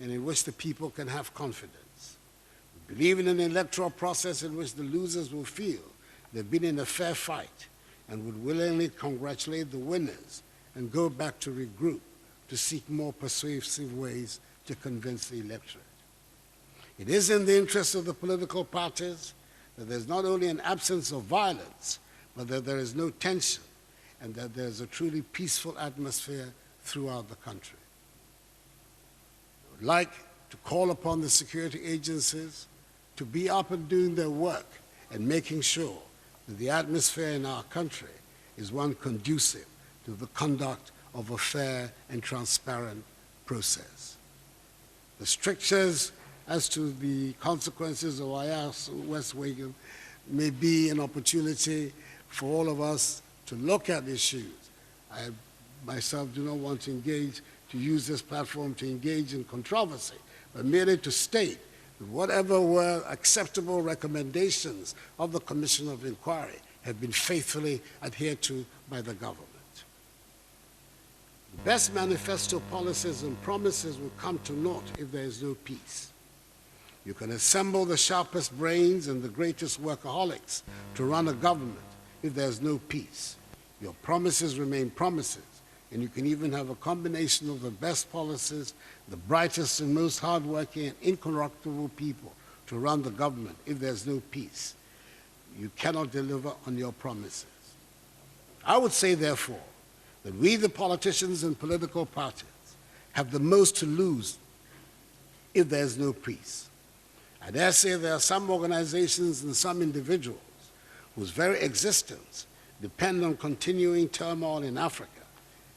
and in which the people can have confidence. We believe in an electoral process in which the losers will feel they've been in a fair fight and would willingly congratulate the winners and go back to regroup to seek more persuasive ways to convince the electorate. It is in the interest of the political parties that there's not only an absence of violence, but that there is no tension and that there's a truly peaceful atmosphere throughout the country. I would like to call upon the security agencies to be up and doing their work and making sure that the atmosphere in our country is one conducive to the conduct of a fair and transparent process. The strictures as to the consequences of IAS West Wagan may be an opportunity for all of us to look at issues. I myself do not want to use this platform to engage in controversy, but merely to state that whatever were acceptable recommendations of the Commission of Inquiry have been faithfully adhered to by the government. The best manifesto policies and promises will come to naught if there is no peace. You can assemble the sharpest brains and the greatest workaholics to run a government. If there's no peace, your promises remain promises, and you can even have a combination of the best policies, the brightest and most hardworking and incorruptible people to run the government. If there's no peace, you cannot deliver on your promises. I would say, therefore, that we, the politicians and political parties, have the most to lose if there's no peace. I dare say there are some organizations and some individuals whose very existence depend on continuing turmoil in Africa,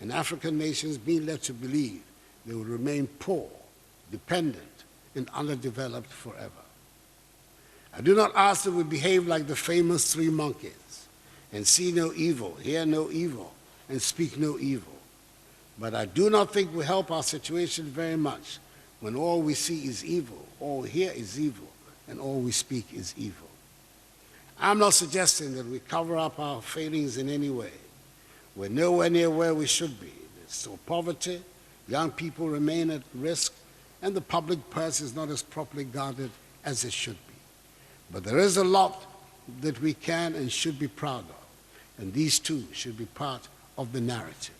and African nations being led to believe they will remain poor, dependent, and underdeveloped forever. I do not ask that we behave like the famous three monkeys and see no evil, hear no evil, and speak no evil. But I do not think we help our situation very much when all we see is evil, all we hear is evil, and all we speak is evil. I'm not suggesting that we cover up our failings in any way. We're nowhere near where we should be. There's still poverty, young people remain at risk, and the public purse is not as properly guarded as it should be. But there is a lot that we can and should be proud of, and these two should be part of the narrative.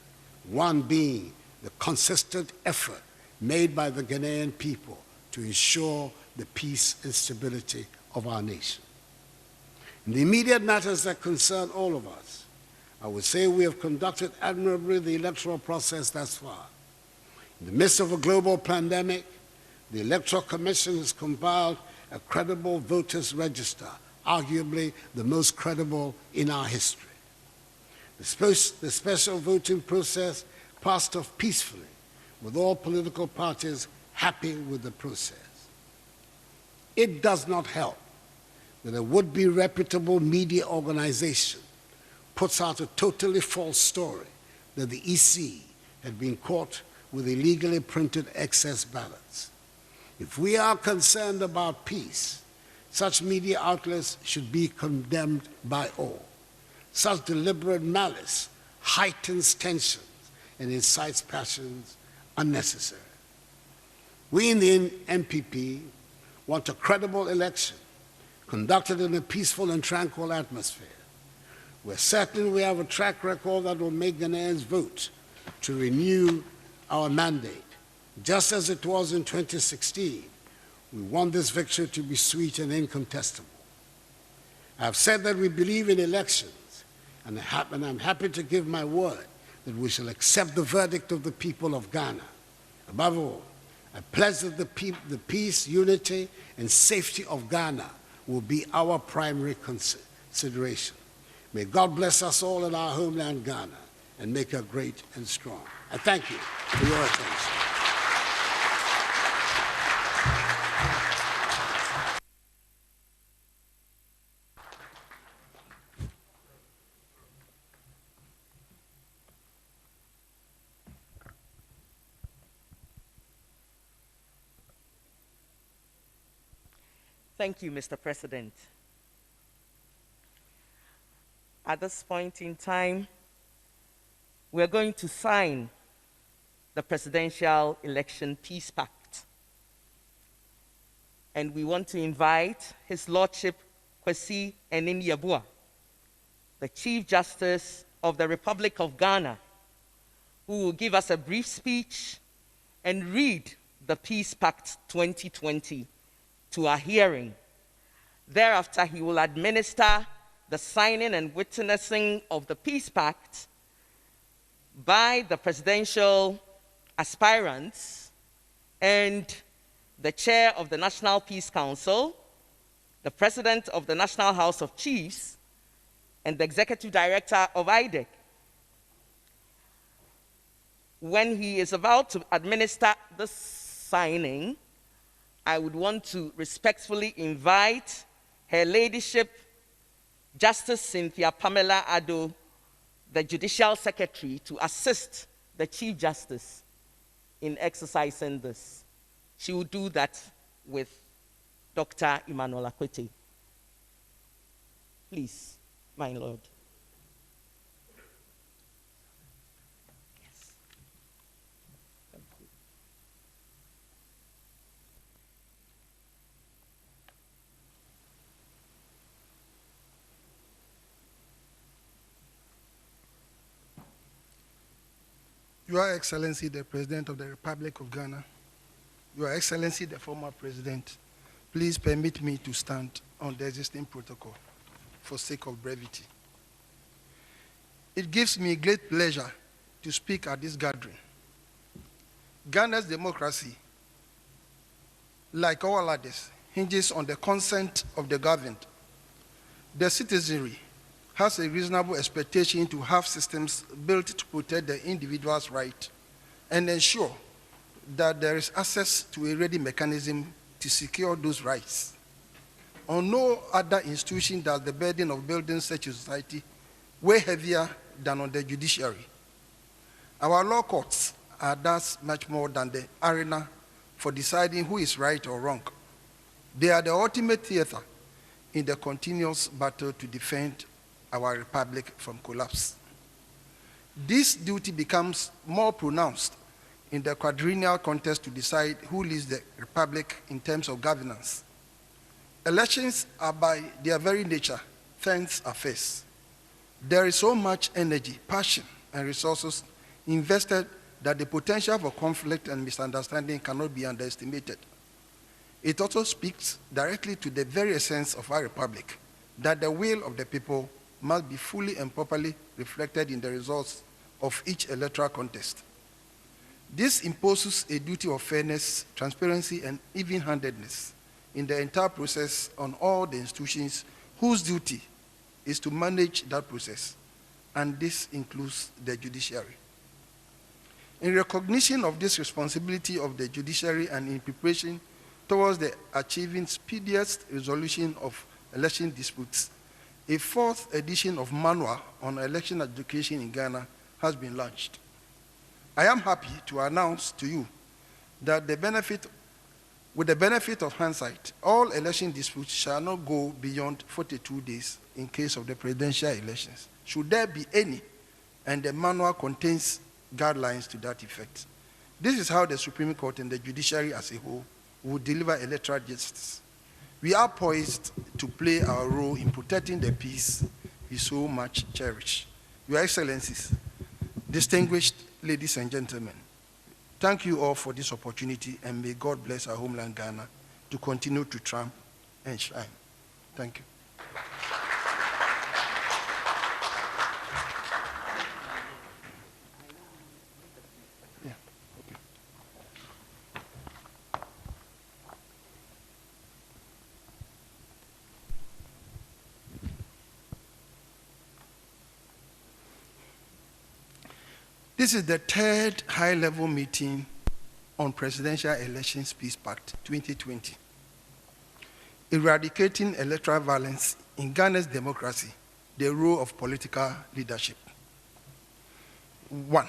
One being the consistent effort made by the Ghanaian people to ensure the peace and stability of our nation. In the immediate matters that concern all of us, I would say we have conducted admirably the electoral process thus far. In the midst of a global pandemic, the Electoral Commission has compiled a credible voters register, arguably the most credible in our history. The special voting process passed off peacefully, with all political parties happy with the process. It does not help that a would-be reputable media organization puts out a totally false story that the EC had been caught with illegally printed excess ballots. If we are concerned about peace, such media outlets should be condemned by all. Such deliberate malice heightens tensions and incites passions unnecessary. We in the NPP want a credible election conducted in a peaceful and tranquil atmosphere. We're certain we have a track record that will make Ghanaians vote to renew our mandate. Just as it was in 2016, we want this victory to be sweet and incontestable. I have said that we believe in elections, and I'm happy to give my word that we shall accept the verdict of the people of Ghana. Above all, I pledge that the peace, unity, and safety of Ghana will be our primary consideration. May God bless us all in our homeland, Ghana, and make her great and strong. I thank you for your attention. Thank you, Mr. President. At this point in time, we're going to sign the Presidential Election Peace Pact and we want to invite His Lordship Kasee Enin-Yabua, the Chief Justice of the Republic of Ghana, who will give us a brief speech and read the Peace Pact 2020 to our hearing. Thereafter, he will administer the signing and witnessing of the Peace Pact by the presidential aspirants and the chair of the National Peace Council, the president of the National House of Chiefs, and the executive director of IDEC. When he is about to administer the signing, I would want to respectfully invite Her Ladyship Justice Cynthia Pamela Addo, the Judicial Secretary, to assist the Chief Justice in exercising this. She will do that with Dr. Emmanuel Akwete. Please, my Lord. Yes. Thank you. Your Excellency, the President of the Republic of Ghana, Your Excellency, the former President, please permit me to stand on the existing protocol for sake of brevity. It gives me great pleasure to speak at this gathering. Ghana's democracy, like all others, hinges on the consent of the governed. The citizenry has a reasonable expectation to have systems built to protect the individual's right and ensure that there is access to a ready mechanism to secure those rights. On no other institution does the burden of building such a society weigh heavier than on the judiciary. Our law courts are thus much more than the arena for deciding who is right or wrong. They are the ultimate theater in the continuous battle to defend our republic from collapse. This duty becomes more pronounced in the quadrennial contest to decide who leads the republic in terms of governance. Elections are by their very nature tense affairs. There is so much energy, passion, and resources invested that the potential for conflict and misunderstanding cannot be underestimated. It also speaks directly to the very essence of our republic, that the will of the people must be fully and properly reflected in the results of each electoral contest. This imposes a duty of fairness, transparency, and even-handedness in the entire process on all the institutions whose duty is to manage that process, and this includes the judiciary. In recognition of this responsibility of the judiciary and in preparation towards the achieving speediest resolution of election disputes, a fourth edition of Manual on Election Education in Ghana has been launched. I am happy to announce to you that with the benefit of hindsight, all election disputes shall not go beyond 42 days in case of the presidential elections, should there be any, and the manual contains guidelines to that effect. This is how the Supreme Court and the judiciary as a whole will deliver electoral justice. We are poised to play our role in protecting the peace we so much cherish. Your Excellencies, distinguished ladies and gentlemen, thank you all for this opportunity, and may God bless our homeland Ghana to continue to triumph and shine. Thank you. This is the third high-level meeting on Presidential Elections Peace Pact 2020. Eradicating electoral violence in Ghana's democracy, the role of political leadership. 1.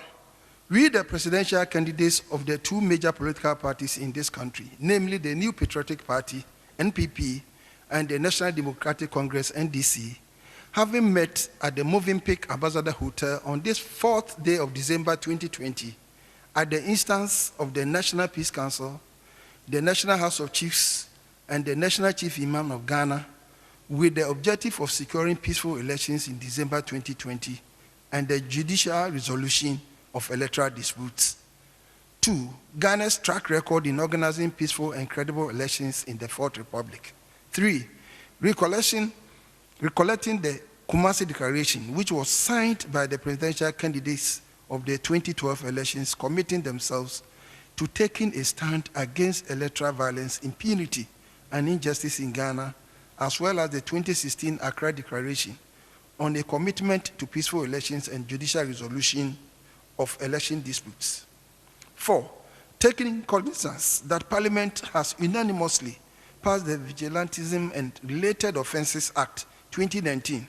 We, the presidential candidates of the two major political parties in this country, namely the New Patriotic Party, NPP, and the National Democratic Congress, NDC, having met at the Movenpick Ambassador Hotel on this 4th day of December 2020, at the instance of the National Peace Council, the National House of Chiefs, and the National Chief Imam of Ghana with the objective of securing peaceful elections in December 2020 and the judicial resolution of electoral disputes. 2, Ghana's track record in organizing peaceful and credible elections in the Fourth Republic. 3, recollecting the Kumasi Declaration, which was signed by the presidential candidates of the 2012 elections, committing themselves to taking a stand against electoral violence, impunity, and injustice in Ghana, as well as the 2016 Accra Declaration on a commitment to peaceful elections and judicial resolution of election disputes. 4, taking cognizance that Parliament has unanimously passed the Vigilantism and Related Offences Act 2019,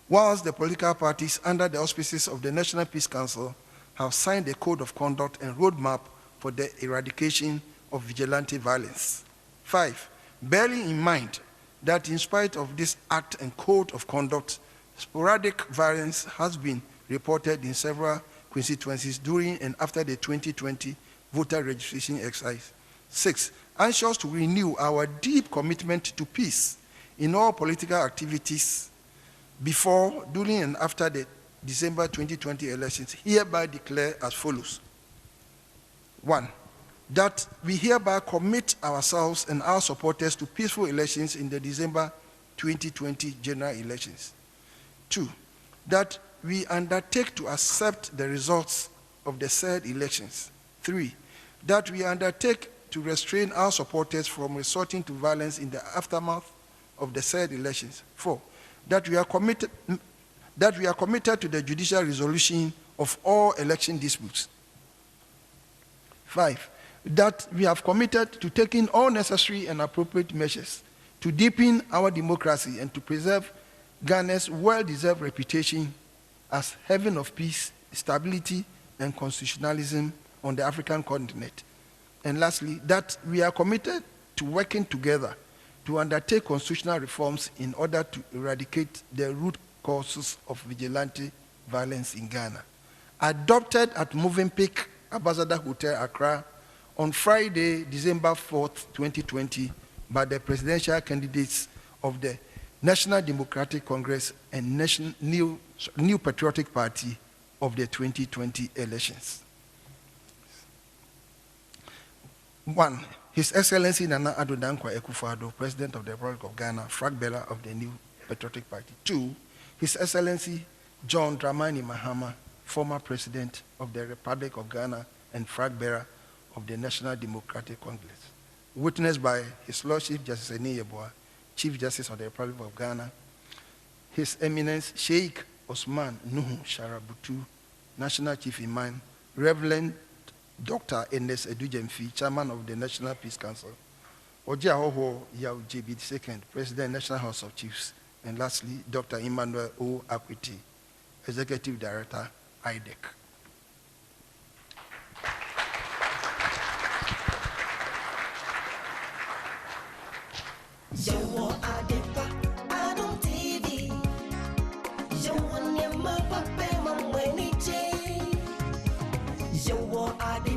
whilst the political parties under the auspices of the National Peace Council have signed a code of conduct and roadmap for the eradication of vigilante violence. 5, bearing in mind that in spite of this act and code of conduct, sporadic violence has been reported in several constituencies during and after the 2020 voter registration exercise. 6, anxious to renew our deep commitment to peace in all political activities before, during, and after the December 2020 elections, hereby declare as follows. 1, that we hereby commit ourselves and our supporters to peaceful elections in the December 2020 general elections. 2, that we undertake to accept the results of the said elections. 3, that we undertake to restrain our supporters from resorting to violence in the aftermath of the said elections. 4, that we are committed to the judicial resolution of all election disputes. 5, that we have committed to taking all necessary and appropriate measures to deepen our democracy and to preserve Ghana's well-deserved reputation as haven of peace, stability, and constitutionalism on the African continent. And lastly, that we are committed to working together to undertake constitutional reforms in order to eradicate the root causes of vigilante violence in Ghana. Adopted at Movenpick Ambassador Hotel, Accra, on Friday, December 4th, 2020, by the presidential candidates of the National Democratic Congress and New Patriotic Party of the 2020 elections. 1, His Excellency Nana Addo Dankwa Akufo-Addo, President of the Republic of Ghana, flag bearer of the New Patriotic Party. 2, His Excellency John Dramani Mahama, former President of the Republic of Ghana and flag bearer of the National Democratic Congress. Witnessed by His Lordship Justice Eni Yeboah, Chief Justice of the Republic of Ghana, His Eminence Sheikh Osman Nuhu Sharabutu, National Chief Imam, Reverend Dr. Enes Edujemfi, Chairman of the National Peace Council, Oji Ahoho Yao JB II, President, National House of Chiefs, and lastly, Dr. Emmanuel O. Akwiti, Executive Director, IDEC. Yo,